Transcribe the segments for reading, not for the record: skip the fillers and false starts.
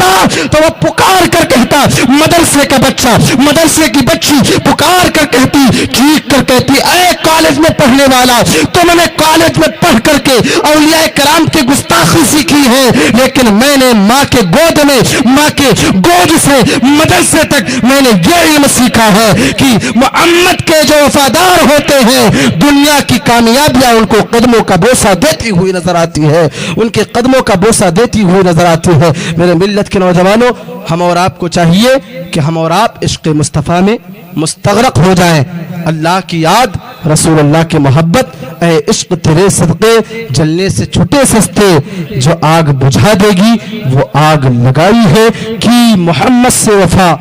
ہوتا تو وہ پکار کر کہتا، مدرسے کا بچہ، مدرسے کی بچی پکار کر کہتی، چیخ کر کہتی، اے کالج میں پڑھنے والا، تم نے کالج میں پڑھ کر کے اولیاء کرام کی گستاخی سیکھی ہے، لیکن میں نے ماں کے گود میں، ماں کے گود سے مدرسے تک میں نے یہ علم سیکھا ہے کہ محمد کے جو وفادار ہوتے ہیں دنیا کی کامیابیاں ان کو قدموں کا بوسہ دیتی ہوئی نظر آتی ہے، ان کے قدموں کا بوسہ دیتی ہوئی نظر آتی ہے۔ میرے ملت کے نوجوانوں، ہم اور آپ کو چاہیے کہ ہم اور آپ عشق مصطفیٰ میں مستغرق ہو جائیں۔ اللہ کی یاد، رسول اللہ کی محبت، اے عشق تیرے صدقے جلنے سے چھٹے سستے، جو آگ بجھا دے گی وہ آگ لگائی ہے کہ محمد سے وفا،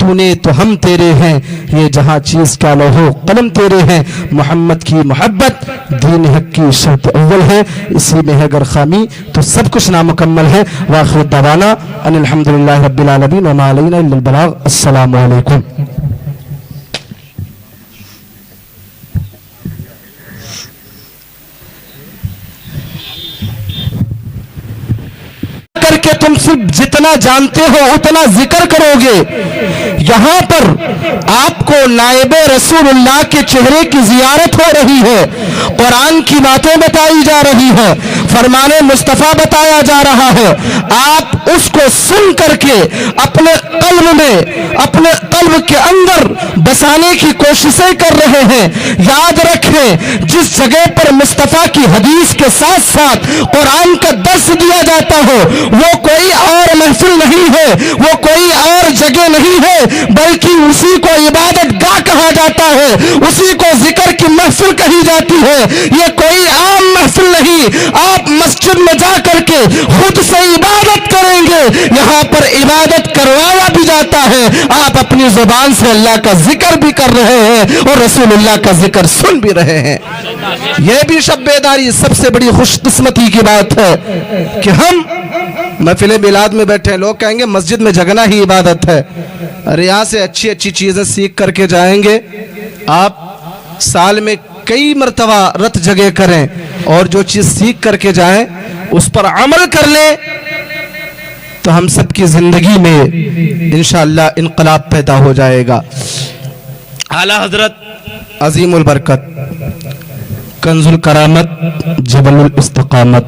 تو نے تو ہم تیرے ہیں، یہ جہاں چیز کا لوہو قلم تیرے ہیں۔ محمد کی محبت دین حق کی شرط اول ہے، اسی میں ہے اگر خامی تو سب کچھ نامکمل ہے۔ وآخر دعوانا ان الحمدللہ رب العالمین وما علینا الا البلاغ۔ السلام علیکم۔ کر کے تم صرف جتنا جانتے ہو اتنا ذکر کرو گے۔ یہاں پر آپ کو نائب رسول اللہ کے چہرے کی زیارت ہو رہی ہے، قرآن کی باتیں بتائی جا رہی ہیں، فرمان مصطفیٰ بتایا جا رہا ہے، آپ اس کو سن کر کے اپنے قلب میں، اپنے قلب کے اندر بسانے کی کوششیں کر رہے ہیں۔ یاد رکھیں، جس جگہ پر مصطفیٰ کی حدیث کے ساتھ ساتھ قرآن کا درس دیا جاتا ہو وہ کوئی اور محفل نہیں ہے، وہ کوئی اور جگہ نہیں ہے، بلکہ اسی کو عبادت گاہ کہا جاتا ہے، اسی کو ذکر کی محفل کہی جاتی ہے۔ یہ کوئی عام محفل نہیں، آپ مسجد میں جا کر کے خود سے عبادت کریں گے، یہاں پر عبادت کروایا بھی جاتا ہے، آپ اپنی زبان سے اللہ کا ذکر بھی کر رہے ہیں اور رسول اللہ کا ذکر سن بھی رہے ہیں۔ یہ بھی شب بیداری سب سے بڑی خوش قسمتی کی بات ہے کہ ہم محفل میلاد میں بیٹھے ہیں، لوگ کہیں گے مسجد میں جگنا ہی عبادت ہے۔ ارے یہاں سے اچھی اچھی چیزیں سیکھ کر کے جائیں گے، آپ سال میں کئی مرتبہ رت جگہ کریں اور جو چیز سیکھ کر کے جائیں اس پر عمل کر لیں تو ہم سب کی زندگی میں انشاءاللہ انقلاب پیدا ہو جائے گا۔ اعلیٰ حضرت عظیم البرکت، کنز الکرامت، جبل الاستقامت،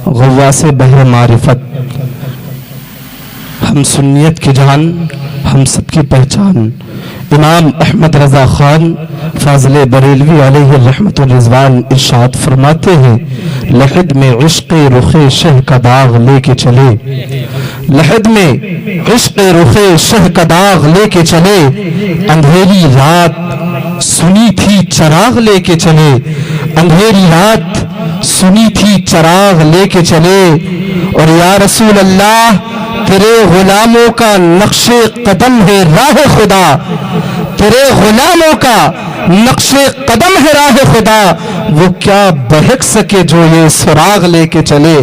غواص بحر معرفت، ہم سنیت کی جان، ہم سب کی پہچان، امام احمد رضا خان فاضل بریلوی علیہ الرحمت والرضوان ارشاد فرماتے ہیں، لحد میں عشق رخ شہ کا داغ لے کے چلے، لحد میں عشق رخ شہ کا داغ لے کے چلے، اندھیری رات سنی تھی چراغ لے کے چلے، اندھیری رات سنی تھی چراغ لے کے چلے، اور یا رسول اللہ تیرے غلاموں کا نقش قدم ہے راہ خدا، تیرے غلاموں کا نقش قدم ہے راہ خدا، وہ کیا بہک سکے جو یہ سراغ لے کے چلے،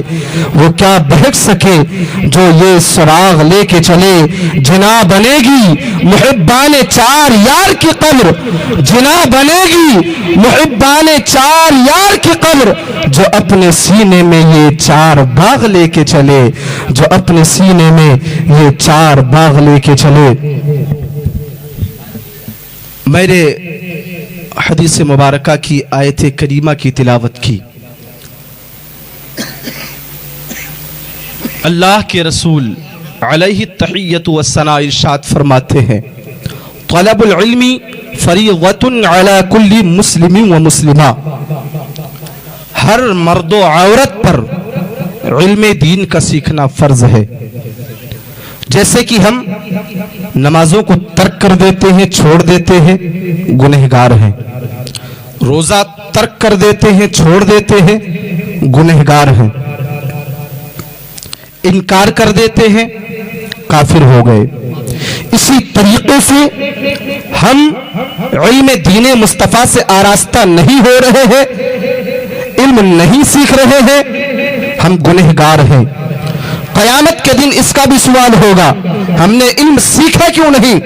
وہ کیا بہک سکے جو یہ سراغ لے کے چلے، جنا بنے گی محبان چار یار کی قبر، جنا بنے گی محبان چار یار کی قبر، جو اپنے سینے میں یہ چار باغ لے کے چلے، جو اپنے سینے میں یہ چار باغ لے کے چلے۔ میرے حدیث مبارکہ کی آیت کریمہ کی تلاوت کی، اللہ کے رسول علیہ التحیۃ والثناء ارشاد فرماتے ہیں، طلب العلم فریضۃ علی کل مسلم و مسلمہ، ہر مرد و عورت پر علم دین کا سیکھنا فرض ہے۔ جیسے کہ ہم نمازوں کو ترک کر دیتے ہیں، چھوڑ دیتے ہیں، گنہگار ہیں، روزہ ترک کر دیتے ہیں، چھوڑ دیتے ہیں، گنہگار ہیں، انکار کر دیتے ہیں، کافر ہو گئے۔ اسی طریقے سے ہم علم دین مصطفیٰ سے آراستہ نہیں ہو رہے ہیں، علم نہیں سیکھ رہے ہیں، ہم گنہگار ہیں۔ قیامت کے دن اس کا بھی سوال ہوگا، ہم نے علم سیکھا کیوں نہیں؟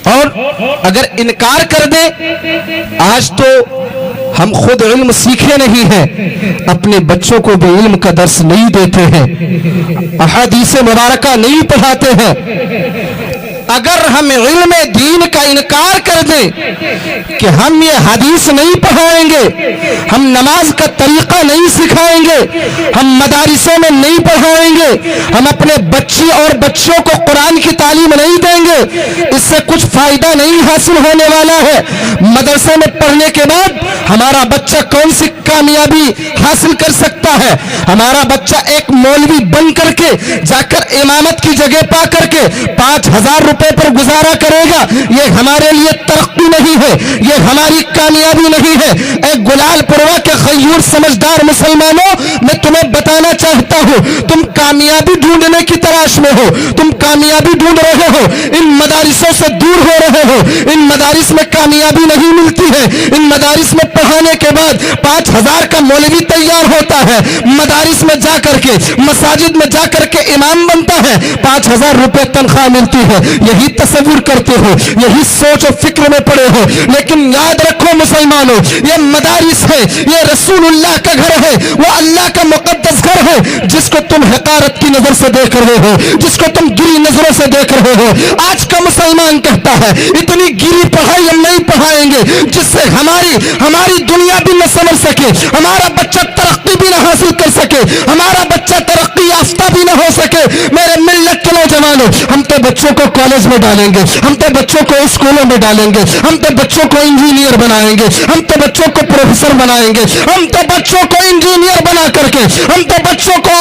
اور اگر انکار کر دیں، آج تو ہم خود علم سیکھے نہیں ہیں، اپنے بچوں کو بھی علم کا درس نہیں دیتے ہیں، احادیث مبارکہ نہیں پڑھاتے ہیں۔ اگر ہم علم دین کا انکار کر دیں کہ ہم یہ حدیث نہیں پڑھائیں گے، ہم نماز کا طریقہ نہیں سکھائیں گے، ہم مدارسوں میں نہیں پڑھائیں گے، ہم اپنے بچی اور بچوں کو قرآن کی تعلیم نہیں دیں گے، اس سے کچھ فائدہ نہیں حاصل ہونے والا ہے۔ مدرسے میں پڑھنے کے بعد ہمارا بچہ کون سی کامیابی حاصل کر سکتا ہے؟ ہمارا بچہ ایک مولوی بن کر کے جا کر امامت کی جگہ پا کر کے 5,000 روپے پر گزارا کرے گا، یہ ہمارے لیے ترقی نہیں ہے، یہ ہماری کامیابی نہیں ہے۔ اے گلال پوروا کے غیور سمجھدار مسلمانوں، میں تمہیں بتانا چاہتا ہوں، تم کامیابی ڈھونڈنے کی تلاش میں ہو، تم کامیابی ڈھونڈ رہے ہو، ان مدارسوں سے دور ہو رہے ہو، ان مدارس میں کامیابی نہیں ملتی ہے۔ ان مدارس میں پڑھانے کے بعد 5,000 کا مولوی تیار ہوتا ہے، مدارس میں جا کر کے مساجد میں جا کر کے امام بنتا ہے، 5,000 روپے تنخواہ ملتی ہے۔ یہی تصور کرتے ہو، یہی سوچ و فکر میں پڑے ہو، لیکن یاد رکھو مسلمانوں، یہ مدارس ہے، یہ رسول اللہ کا گھر ہے، وہ اللہ کا مقدس گھر ہے، جس کو تم حقارت کی نظر سے دیکھ رہے ہو، جس کو تم گری نظروں سے دیکھ رہے ہو۔ آج کا مسلمان کہتا ہے اتنی گری پڑھائی ہم نہیں پڑھائیں گے جس سے ہماری دنیا بھی نہ سمجھ سکے، ہمارا بچہ ترقی بھی نہ حاصل کر سکے، ہمارا بچہ ترقی یافتہ بھی نہ ہو سکے۔ میرے ملت کے نوجوانوں، ہم تو بچوں کو کالج میں ڈالیں گے، ہم تو بچوں کو اسکولوں میں ڈالیں گے، ہم تو بچوں کو انجینئر بنائیں گے، ہم تو بچوں کو پروفیسر بنائیں گے، ہم تو بچوں کو انجینئر بنا کر کے، ہم تو بچوں کو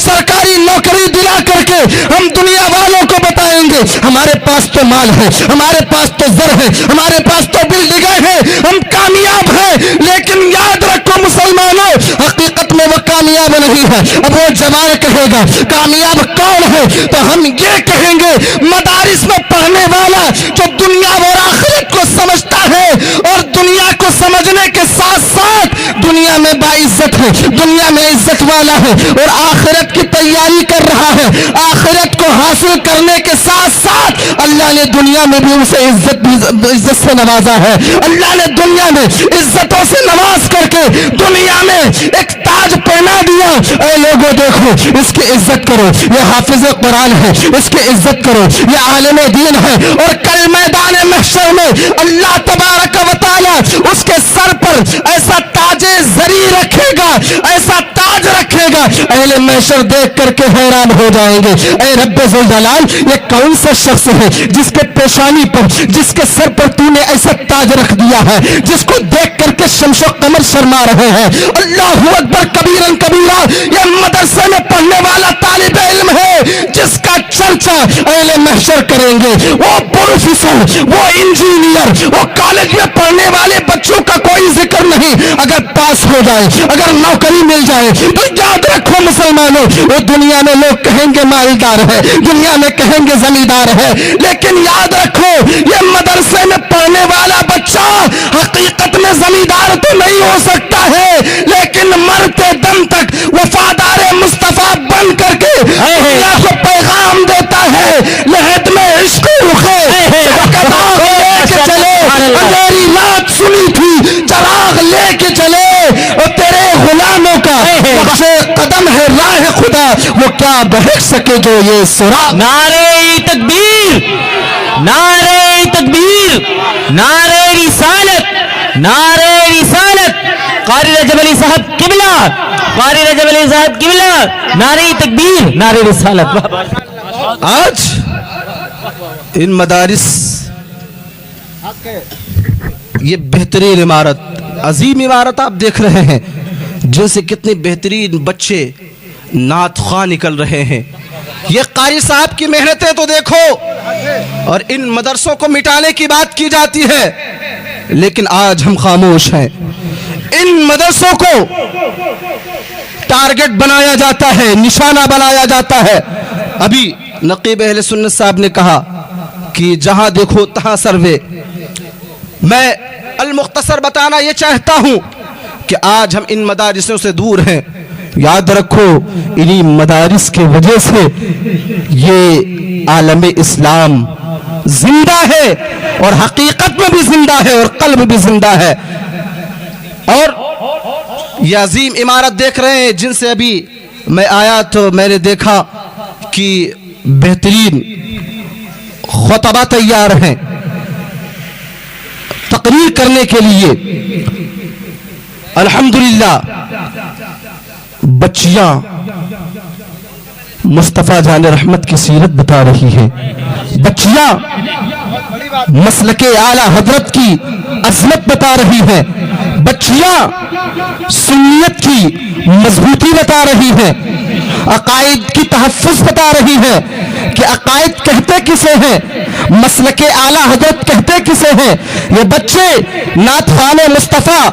سرکاری نوکری دلا کر کے ہم دنیا والوں کو بتائیں گے ہمارے پاس تو مال ہے، ہمارے پاس تو زر ہے، ہمارے پاس تو بلڈنگیں ہیں، ہم کامیاب ہیں۔ لیکن یاد رکھو مسلمانوں، حقیقت میں وہ کامیاب نہیں ہے۔ اب وہ جوان کہے گا کامیاب کون ہے، تو ہم یہ کہیں گے مدارس میں پڑھنے والا جو دنیا اور آخرت کو سمجھتا ہے، اور دنیا کو سمجھنے کے ساتھ ساتھ دنیا میں باعزت ہے، دنیا میں عزت والا ہے، اور آخرت کی تیاری کر رہا ہے۔ آخرت کو حاصل کرنے کے ساتھ ساتھ اللہ نے دنیا میں بھی اسے عزت سے نوازا ہے۔ اللہ نے دنیا میں عزتوں سے نواز کر کے دنیا میں ایک تاج پہنا دیا۔ اے لوگوں دیکھو، اس کی عزت کرو، یہ حافظ قرآن ہے، اس کی عزت کرو، یہ عالم دین ہے، اور کل میدان محشر میں اللہ تبارک و تعالی اس کے سر پر ایسا تاج زری رکھے گا، ایسا تاج رکھے گا، اہل محشر دیکھ کر کے حیران ہو جائیں گے۔ اے رب ذوالجلال، یہ کون سا شخص ہے جس کے پیشانی پر، جس کے سر پر تو نے ایسا تاج رکھ دیا ہے، جس کو دیکھ کر کے شمس و قمر شرما رہے ہیں۔ اللہ اکبر کبیرن کبیرہ، یہ مدرسے میں پڑھنے والا طالب علم ہے جس کا چرچا اہل محشر کریں گے۔ وہ پروفیسر، وہ انجینئر، وہ کالج میں پڑھنے والے بچوں کا کوئی ذکر نہیں۔ اگر پاس ہو جائے، اگر نوکری مل جائے، تو یاد رکھو مسلمانوں، وہ دنیا میں لوگ کہیں گے مالدار ہے، دنیا میں کہیں گے زمیندار ہے، لیکن یاد رکھو یہ مدرسے میں پڑھنے والا بچہ حقیقت میں زمیندار تو نہیں ہو سکتا ہے، لیکن مرتے دم تک وفادار مصطفیٰ بن کر کے دنیا کو پیغام دیتا ہے۔ لہد میں عشق رخے لے کے چلے، اندھیری رات سنی تھی چراغ لے کے چلے، اور تیرے غلاموں کا نقش قدم ہے راہ خدا، وہ کیا بہک سکے جو یہ سراغ۔ نعرہ تکبیر، نعرہ تکبیر، نعرہ رسالت، نعرہ رسالت، قاری رجب علی صاحب قبلہ، قاری رجب علی صاحب قبلہ، نعرہ تکبیر، نعرہ رسالت۔ آج ان مدارس، یہ بہترین عمارت، عظیم عمارت آپ دیکھ رہے ہیں، جن سے کتنے بہترین بچے نعت خواں نکل رہے ہیں۔ یہ قاری صاحب کی محنتیں تو دیکھو، اور ان مدرسوں کو مٹانے کی بات کی جاتی ہے، لیکن آج ہم خاموش ہیں۔ ان مدرسوں کو ٹارگٹ بنایا جاتا ہے، نشانہ بنایا جاتا ہے۔ ابھی نقیب اہل سنت صاحب نے کہا کہ جہاں دیکھو تہاں سروے۔ میں المختصر بتانا یہ چاہتا ہوں کہ آج ہم ان مدارسوں سے دور ہیں۔ یاد رکھو انہی مدارس کے وجہ سے یہ عالم اسلام زندہ ہے، اور حقیقت میں بھی زندہ ہے، اور قلب بھی زندہ ہے۔ اور یہ عظیم عمارت دیکھ رہے ہیں جن سے ابھی میں آیا تو میں نے دیکھا کہ بہترین خطبہ تیار ہیں تقریر کرنے کے لیے. الحمدللہ بچیاں مصطفیٰ جان رحمت کی سیرت بتا رہی ہیں. بچیاں مسلک اعلیٰ حضرت کی عظمت بتا رہی ہیں. بچیاں سنیت کی مضبوطی بتا رہی ہیں. عقائد کی تحفظ بتا رہی ہیں کہ عقائد کہتے کسے ہیں, مسلک اعلیٰ حضرت کہتے کسے ہیں. یہ بچے نعت خوان مصطفیٰ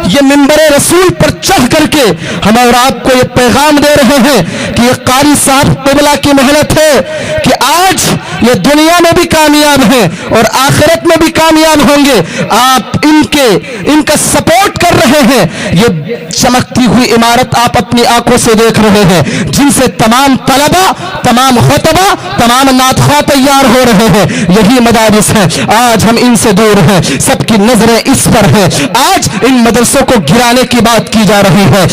یہ منبر رسول پر چڑھ کر کے ہم اور آپ کو یہ پیغام دے رہے ہیں کہ یہ قاری صاحب قبلہ کی محنت ہے کہ آج یہ دنیا میں بھی کامیاب ہیں اور آخرت میں بھی کامیاب ہوں گے. آپ ان کا سپورٹ کر رہے ہیں. یہ چمکتی ہوئی عمارت آپ اپنی آنکھوں سے دیکھ رہے ہیں جن سے تمام طلبہ, تمام خطبہ, تمام نعت خواں تیار ہو رہے ہیں. یہی مدارس ہیں. آج ہم ان سے دور ہیں, سب کی نظریں اس پر ہیں. آج ان مدرسوں کو گرانے کی بات کی جا رہی ہے.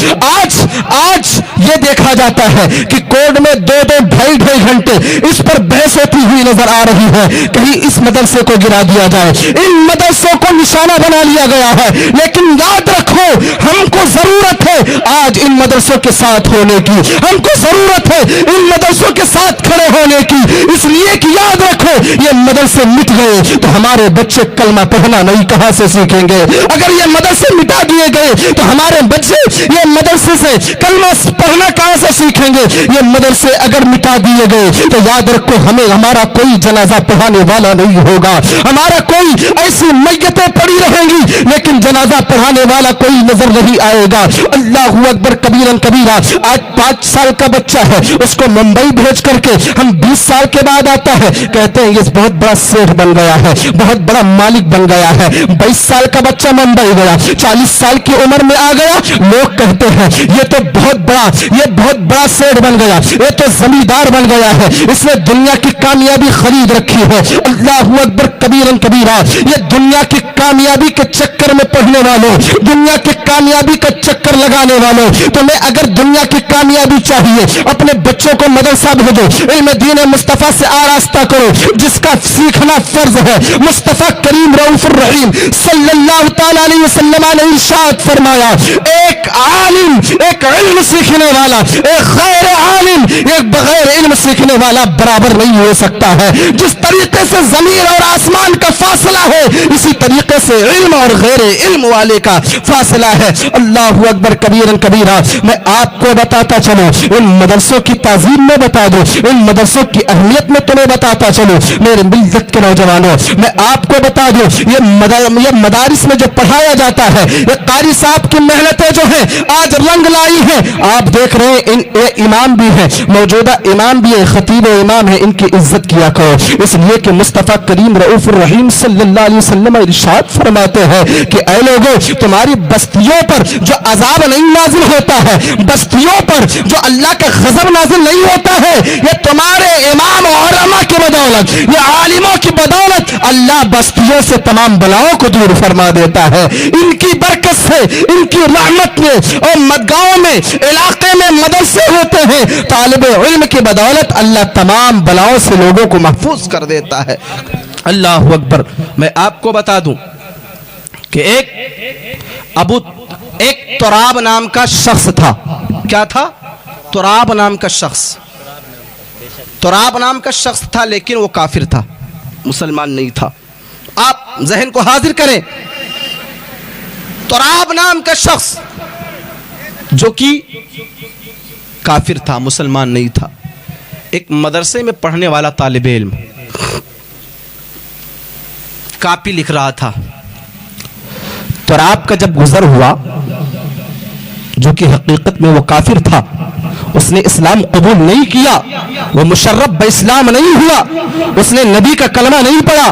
آج یہ دیکھا جاتا ہے کہ کورٹ میں 2-2 ڈھائی گھنٹے اس پر بحث ہوتی ہوئی نظر آ رہی ہے. کہیں اس مدرسے کو گرا دیا جائے. ان مدرسوں کو نشانہ بنا لیا گیا ہے, لیکن یاد رکھو ہم کو ضرورت ہے آج ان مدرسوں کے ساتھ ہونے کی. ہم کو ضرورت ہے ان مدرسوں کے ساتھ کھڑے ہونے کی, اس لیے کہ یاد رکھو یہ مدرسے مٹ گئے تو ہمارے بچے کلمہ پڑھنا نہیں کہاں سے سیکھیں گے. اگر یہ مدرسے مٹا دیے گئے تو ہمارے بچے یہ مدرسے سے کلمہ پڑھنا کہاں سے سیکھیں گے. یہ مدرسے اگر مٹا دیے گئے تو یاد رکھو ہمارا کوئی جنازہ پڑھانے والا نہیں ہوگا. ہمارا کوئی ایسی میتیں پڑی رہیں گی لیکن جنازہ پڑھانے والا کوئی نظر نہیں آئے گا. اللہ اکبر کبیرن کبیرہ. آج 5 سال کا بچہ ہے, اس کو ممبئی بھیج کر کے ہم 20 سال کے بعد آتا ہے, کہتے ہیں یہ بہت بڑا سیٹھ بن گیا ہے, بہت بڑا مالک بن گیا ہے. 22 سال کا بچہ ممبئی گیا, 40 سال کی عمر میں آ گیا, لوگ کہتے ہیں یہ تو بہت بڑا سیٹھ بن گیا, یہ تو زمیندار بن گیا ہے, اس نے دنیا کی کامیابی خرید رکھی ہے. اللہ اکبر کبیرن کبیرہ. یہ دنیا کی کامیابی کے چکر میں پڑھنے والوں, دنیا کی کامیابی کا چکر لگانے والوں, تمہیں اگر دنیا کی کامیابی چاہیے اپنے بچوں کو مدرسہ بھیجو, علم دین مصطفیٰ سے آراستہ کرو جس کا سیکھنا فرض ہے. مصطفیٰ کریم رؤوف الرحیم صلی اللہ تعالی علیہ وسلم نے ارشاد فرمایا ایک عالم, ایک علم سیکھنے والا, ایک غیر عالم, ایک بغیر علم سیکھنے والا برابر نہیں ہو سکتا ہے. جس طریقے سے زمین اور آسمان کا فاصلہ ہے اسی طریقے سے علم اور غیر علم والے کا فاصلہ ہے. اللہ اکبر کبیرن کبیرہ. میں آپ کو بتاتا چلوں, ان مدرسوں کی تعظیم میں بتا دوں, ان مدرسوں کی اہمیت میں تمہیں بتاتا چلوں. میرے ملت کے نوجوانوں, میں آپ کو بتا دوں یہ مدارس میں جو پڑھایا جاتا ہے, یہ قاری صاحب کی محنتیں جو ہیں آج رنگ لائی ہیں. آپ دیکھ رہے ہیں امام بھی ہیں, موجودہ امام بھی ہے, خطیب امام ہے, ان کی عزت کیا کرو. اس لیے کہ مصطفیٰ کریم رؤوف الرحیم صلی اللہ علیہ وسلم ارشاد فرماتے ہیں کہ اے لوگوں, تمہاری بستیوں پر جو عذاب نہیں نازل ہوتا ہے, بستیوں پر جو اللہ کا غضب نازل نہیں ہوتا ہے, یہ تمہارے امام اور علماء کی بدولت, یہ عالموں کی بدولت اللہ بستیوں سے تمام بلاؤں کو دور فرما دیتا ہے. ان کی برکت سے, ان کی رحمت میں اور گاؤں میں, علاقے میں مدرسے ہوتے ہیں, طالب علم کی بدولت اللہ تمام بلاؤں سے لوگوں کو محفوظ کر دیتا ہے. اللہ اکبر. میں آپ کو بتا دوں کہ ایک تراب نام کا شخص تھا. کیا تھا؟ تراب نام کا شخص. تراب نام کا شخص تھا لیکن وہ کافر تھا, مسلمان نہیں تھا. آپ ذہن کو حاضر کریں, تراب نام کا شخص جو کہ کافر تھا, مسلمان نہیں تھا, ایک مدرسے میں پڑھنے والا طالب علم کاپی لکھ رہا تھا. تراب کا جب گزر ہوا, جو کہ حقیقت میں وہ کافر تھا, اس نے اسلام قبول نہیں کیا, وہ مشرف باسلام نہیں ہوا, اس نے نبی کا کلمہ نہیں پڑھا,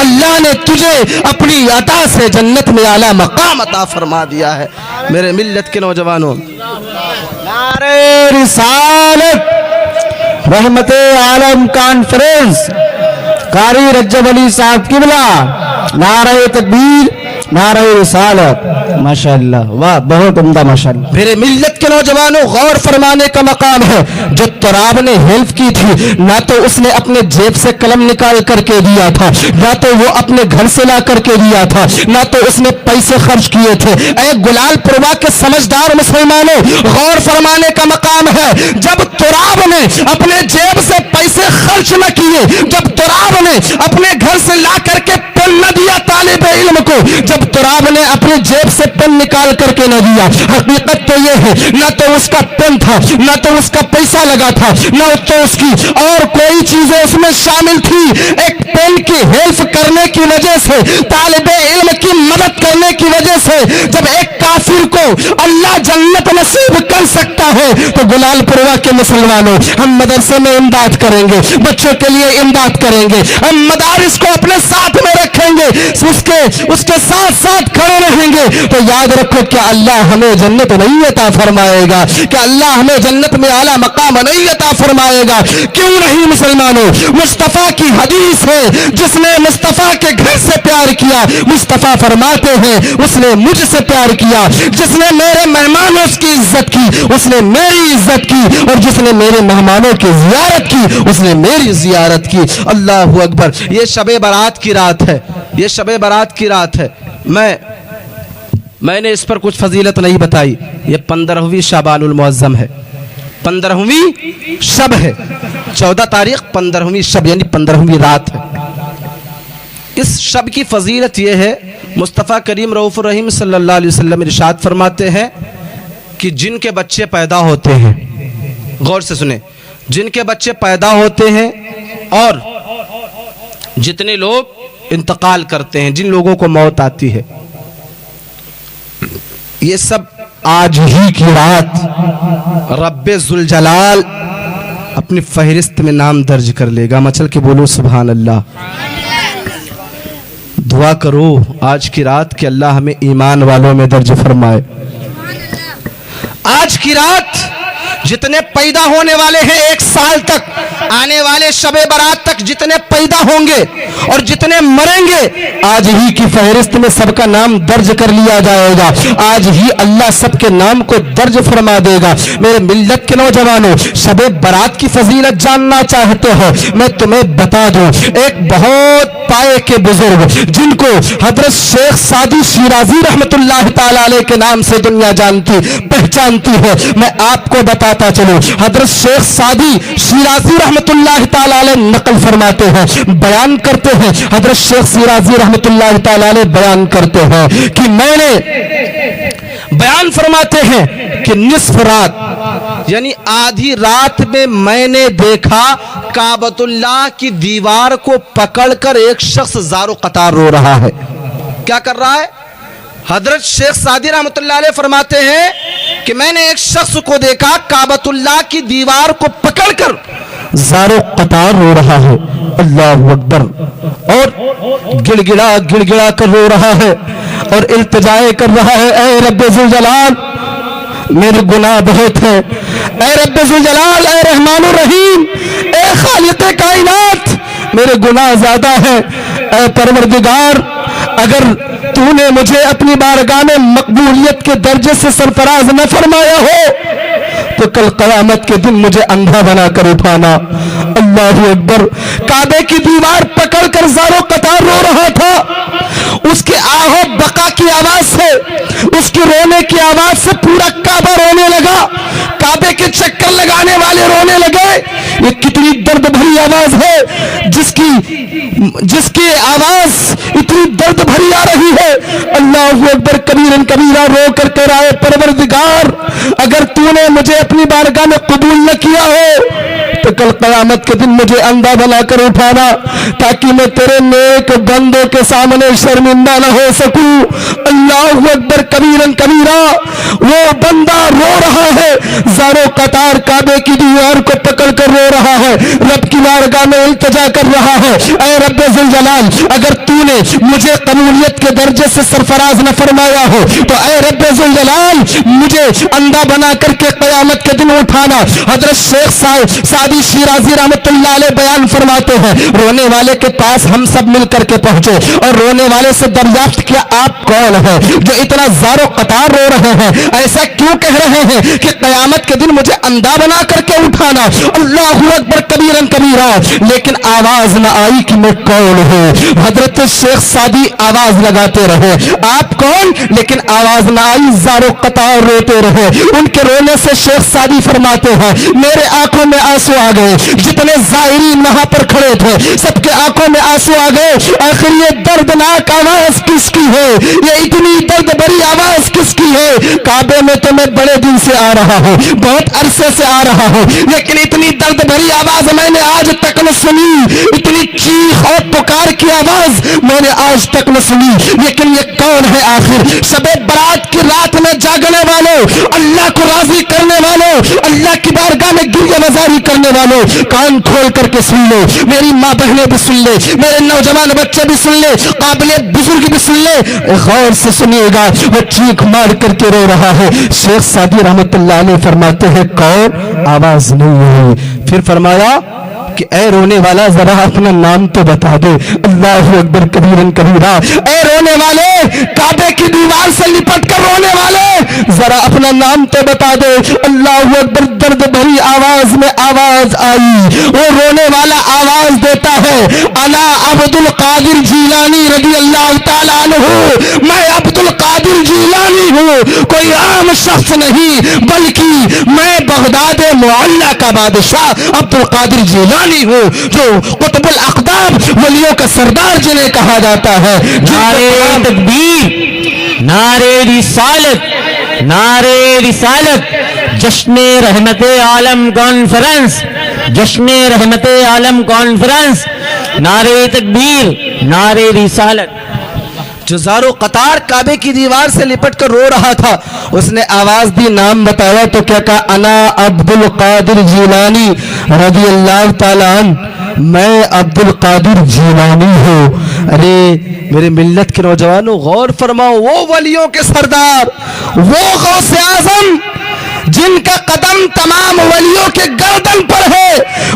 اللہ نے تجھے اپنی عطا سے جنت میں اعلیٰ مقام عطا فرما دیا ہے۔ میرے ملت کے نوجوانوں، نعرہ رسالت، رحمت عالم کانفرنس، قاری رجب علی صاحب قبلہ، نعرہ تکبیر، نعرہ رسالت۔ ماشاءاللہ، واہ، بہت عمدہ، ماشاءاللہ۔ میرے ملت کے نوجوانوں، غور فرمانے کا مقام ہے۔ جو تراب نے ہیلپ کی تھی، نہ تو اس نے اپنے جیب سے قلم نکال کر کے دیا تھا، نہ تو وہ اپنے گھر سے لا کر کے دیا تھا، نہ تو اس نے پیسے خرچ کیے تھے۔ اے گلال پروا کے سمجھدار مسلمانوں، غور فرمانے کا مقام ہے۔ جب تراب نے اپنے جیب سے پیسے خرچ نہ کیے، جب تراب نے اپنے گھر سے لا کر کے پن نہ دیا طالب علم کو، جب تراب نے اپنے جیب سے پن نکال کر کے نہ دیا، حقیقت تو یہ ہے نہ تو اس کا پن تھا، نہ تو اس کا پیسہ لگا تھا، نہ تو اس کی اور کوئی چیزیں اس میں شامل تھی۔ ایک پن کی ہیلپ کرنے کی وجہ سے، طالب علم کی مدد کرنے کی وجہ سے جب ایک کافر کو اللہ جنت نصیب کر سکتا ہے، تو گلال پروا کے مسلمانوں، ہم مدرسے میں امداد کریں گے، بچوں کے لیے امداد کریں گے، ہم مدارس کو اپنے ساتھ میں رکھیں گے، اس کے ساتھ ساتھ کھڑے رہیں گے، تو یاد رکھو کہ اللہ ہمیں جنت نہیں عطا فرمائے گا، کہ اللہ ہمیں جنت میں اعلیٰ مقام نہیں عطا فرمائے گا۔ کیوں نہیں مسلمانوں؟ مصطفیٰ کی حدیث ہے، جس نے مصطفیٰ کے گھر سے پیار کیا، مصطفیٰ فرماتے ہیں اس نے مجھ سے پیار کیا۔ جس نے میرے مہمانوں کی عزت کی، اس نے میری عزت کی، اور جس نے میرے مہمانوں کی زیارت کی، اس نے میری زیارت کی۔ اللہ اکبر۔ یہ شب برات کی رات ہے، یہ شب برات کی رات ہے۔ میں نے اس پر کچھ فضیلت نہیں بتائی۔ یہ 15ویں شعبان المعظم ہے، 15ویں شب ہے، 14 تاریخ 15ویں شب یعنی 15ویں رات ہے۔ اس شب کی فضیلت یہ ہے، مصطفیٰ کریم رؤوف الرحیم صلی اللہ علیہ وسلم ارشاد فرماتے ہیں کہ جن کے بچے پیدا ہوتے ہیں، غور سے سنیں، جن کے بچے پیدا ہوتے ہیں اور جتنے لوگ انتقال کرتے ہیں، جن لوگوں کو موت آتی ہے، یہ سب آج ہی کی رات رب ذوالجلال اپنی فہرست میں نام درج کر لے گا۔ مچل کے بولو سبحان اللہ۔ دعا کرو آج کی رات کہ اللہ ہمیں ایمان والوں میں درج فرمائے۔ آج کی رات جتنے پیدا ہونے والے ہیں 1 سال تک، آنے والے شب برات تک جتنے پیدا ہوں گے اور جتنے مریں گے، آج ہی کی فہرست میں سب کا نام درج کر لیا جائے گا۔ آج ہی اللہ سب کے نام کو درج فرما دے گا۔ میرے ملت کے نوجوانوں، شب برات کی فضیلت جاننا چاہتے ہو، میں تمہیں بتا دوں۔ ایک بہت پائے کے بزرگ جن کو حضرت شیخ سعدی شیرازی رحمت اللہ تعالی علیہ کے نام سے دنیا جانتی پہچانتی ہے، میں آپ کو بتاتا چلوں۔ حضرت شیخ سعدی شیرازی رحمت اللہ تعالی علیہ نقل فرماتے ہیں، بیان کرتے ہیں، حضرت شیخ شیرازی رحمت اللہ تعالی علیہ بیان کرتے ہیں کہ میں نے بیان فرماتے ہیں کہ نصف رات یعنی آدھی رات میں نے دیکھا کعبۃ اللہ کی دیوار کو پکڑ کر ایک شخص زار و قطار رو رہا ہے۔ کیا کر رہا ہے؟ حضرت شیخ سعدی رحمت اللہ علیہ فرماتے ہیں کہ میں نے ایک شخص کو دیکھا کعبۃ اللہ کی دیوار کو پکڑ کر زار و قطار رو رہا ہے، اللہ اکبر، اور گڑ گڑا کر رو رہا ہے اور التجائے کر رہا ہے، اے رب ذوالجلال میرے گناہ بہت ہیں، اے رب ذوالجلال، اے رحمان الرحیم، اے خالق کائنات میرے گناہ زیادہ ہیں، اے پروردگار اگر تو نے مجھے اپنی بارگاہ میں مقبولیت کے درجے سے سرفراز نہ فرمایا ہو تو کل قیامت کے دن مجھے اندھا بنا کر اٹھانا۔ اللہ اکبر۔ کعبے کی دیوار پکڑ کر زار و قطار رو رہا تھا، اس کے آہو بقا کی آواز سے، اس کی رونے کی آواز سے پورا کعبہ رونے لگا، کعبے کے چکر لگانے والے رونے لگے۔ یہ کتنی درد بھری آواز ہے جس کی جس کی آواز اتنی درد بھری آ رہی ہے، اللہ اکبر کبیرن کبیرہ، رو کر کہہ رہا ہے پروردگار اگر تو نے مجھے اپنی بارگاہ میں قبول نہ کیا ہو تو کل قیامت کے دن مجھے اندھا بنا کر اٹھانا تاکہ میں تیرے نیک بندوں کے سامنے شرمندہ نہ ہو سکوں۔ اللہ اکبر کبیرن کبیرہ، وہ بندہ رو رہا ہے، زارو قطار کعبے کی دیوار کو پکڑ کر رو رہا ہے، رب کی بارگاہ میں التجا کر رہا ہے، اے رب ذوالجلال اگر تو نے مجھے قبولیت کے درجے سے سرفراز نہ فرمایا ہو تو اے رب ذوالجلال مجھے اندھا بنا کر کے قیامت کے دن اٹھانا۔ حضرت شیخ سعدی شیرازی رحمت اللہ علیہ بیان فرماتے ہیں، رونے والے کے پاس ہم سب مل کر کے پہنچے اور رونے والے سے دریافت کیا آپ کون ہیں جو اتنا زارو قطار رو رہے ہیں، ایسا کیوں کہہ رہے ہیں کہ قیامت کے دن مجھے اندھا بنا کر کے اٹھانا؟ اللہ اکبر کبیرن کبیرہ، لیکن آواز نہ آئی کہ میں کون ہوں۔ حضرت شیخ سعدی آواز لگاتے رہے، آپ کون؟ لیکن آواز نہ آئی، زارو قطار روتے رہے۔ ان کے رونے سے شیخ سعدی فرماتے ہیں میرے آنکھوں میں آنسو آ گئے، جتنے زائرین وہاں پر کھڑے تھے سب کے آنکھوں میں آنسو آ گئے۔ آخر یہ دردناک آواز کس کی ہے؟ یہ اتنی درد بھری آواز کس کی ہے؟ کعبے میں تو میں بڑے دن سے آ رہا ہوں، بہت عرصے سے آ رہا ہوں، لیکن اتنی درد بھری آواز میں نے آج تک نہ سنی، اتنی چیخ اور پکار کی آواز میں نے آج تک نہ سنی۔ لیکن یہ کون ہے آخر؟ شب برات کی رات میں جاگنے والوں، اللہ کو راضی کرنے والوں، اللہ کی بارگاہ میں گریہ وزاری کرنے والوں، کان کھول کر کے سن لو، میری ماں بہنیں بھی سن لے، میرے نوجوان بچے بھی سن لے، قابل بزرگ بھی سن لے، غور سے سنیے گا۔ وہ چیخ مار کر کے رو رہا ہے۔ شیخ سعدی رحمت اللہ علیہ فرماتے ہیں کون؟ آواز نہیں ہوئی۔ پھر فرمایا کہ اے رونے والا ذرا اپنا نام تو بتا دے۔ اللہ اکبر کبیرن کبیرہ، اے رونے والے، کعبے کی دیوار سے لپٹ کر رونے والے، ذرا اپنا نام تو بتا دے۔ اللہ اکبر، درد بھری آواز میں آواز آئی، وہ رونے والا آواز دیتا ہے انا عبد القادر جیلانی رضی اللہ تعالیٰ عنہ، میں عبد القادر جیلانی ہوں، کوئی عام شخص نہیں بلکہ میں بغداد معلیٰ کا بادشاہ عبد القادر جیلانی ہوں، جو قطب الاقطاب ولیوں کا سردار جنہیں کہا جاتا ہے۔ نعرہ تکبیر، نعرہ رسالت، نعرہ رسالت، جشن رحمت عالم کانفرنس، جشن رحمت عالم کانفرنس، نعرہ تکبیر، نعرہ رسالت۔ جو زارو قطار کعبے کی دیوار سے لپٹ کر رو رہا تھا، اس نے آواز دی، نام بتایا تو کیا کہا؟ انا عبد القادر جیلانی رضی اللہ تعالیٰ عنہ، میں عبد القادر جیلانی ہوں۔ ارے میرے ملت کے نوجوانوں غور فرماؤ، وہ ولیوں کے سردار، وہ غوث اعظم جن کا قدم تمام ولیوں کے گردن پر ہے،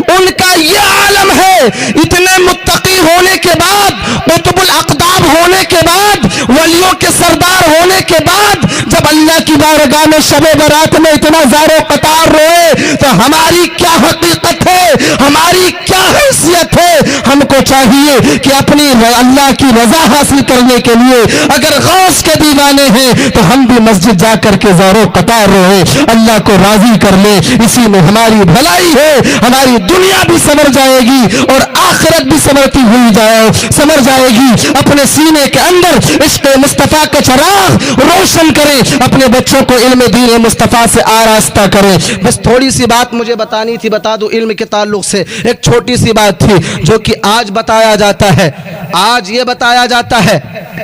ان کا یہ عالم ہے، اتنے متقی ہونے کے بعد، قطب الاقطاب ہونے کے بعد، ولیوں کے سردار ہونے کے بعد، جب اللہ کی بارگاہ میں شب برات میں اتنا زارو قطار روئے تو ہماری کیا حقیقت ہے، ہماری کیا حیثیت ہے؟ ہم کو چاہیے کہ اپنی اللہ کی رضا حاصل کرنے کے لیے اگر غوث کے دیوانے ہیں تو ہم بھی مسجد جا کر کے زارو قطار روئے، اللہ کو راضی کر لے، اسی میں ہماری بھلائی ہے، ہماری دنیا بھی سنور جائے گی اور آخرت بھی سنورتی ہوئی سنور جائے گی۔ اپنے سینے کے اندر عشق مصطفیٰ کا چراغ روشن کریں، اپنے بچوں کو علم دین مصطفیٰ سے آراستہ کریں۔ بس تھوڑی سی بات مجھے بتانی تھی، بتا دوں علم کے تعلق سے، ایک چھوٹی سی بات تھی جو کہ آج بتایا جاتا ہے، آج یہ بتایا جاتا ہے،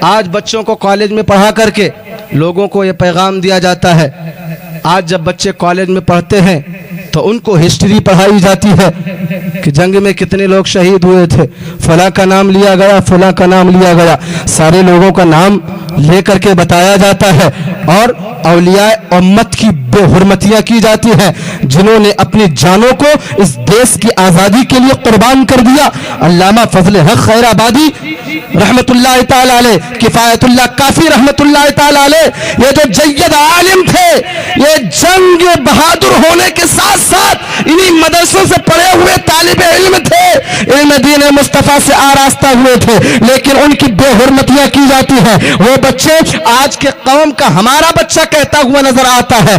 آج بچوں کو کالج میں پڑھا کر کے لوگوں کو یہ پیغام دیا جاتا ہے، آج جب بچے کالج میں پڑھتے ہیں تو ان کو ہسٹری پڑھائی جاتی ہے کہ جنگ میں کتنے لوگ شہید ہوئے تھے، فلاں کا نام لیا گیا، فلاں کا نام لیا گیا، سارے لوگوں کا نام لے کر کے بتایا جاتا ہے، اور اولیاء امت کی بے حرمتیاں کی جاتی ہیں جنہوں نے اپنی جانوں کو اس دیش کی آزادی کے لیے قربان کر دیا۔ علامہ فضل حق خیر آبادی رحمت اللہ تعالی علیہ، کفایت اللہ کافی رحمت اللہ تعالی علیہ، یہ جو جید عالم تھے، یہ جنگ بہادر ہونے کے ساتھ ساتھ انہی مدرسوں سے پڑھے ہوئے طالب علم تھے، علم دین مصطفیٰ سے آراستہ ہوئے تھے، لیکن ان کی بے حرمتیاں کی جاتی ہیں۔ وہ بچے آج کے قوم کا ہمارا بچہ کہتا ہوا نظر آتا ہے،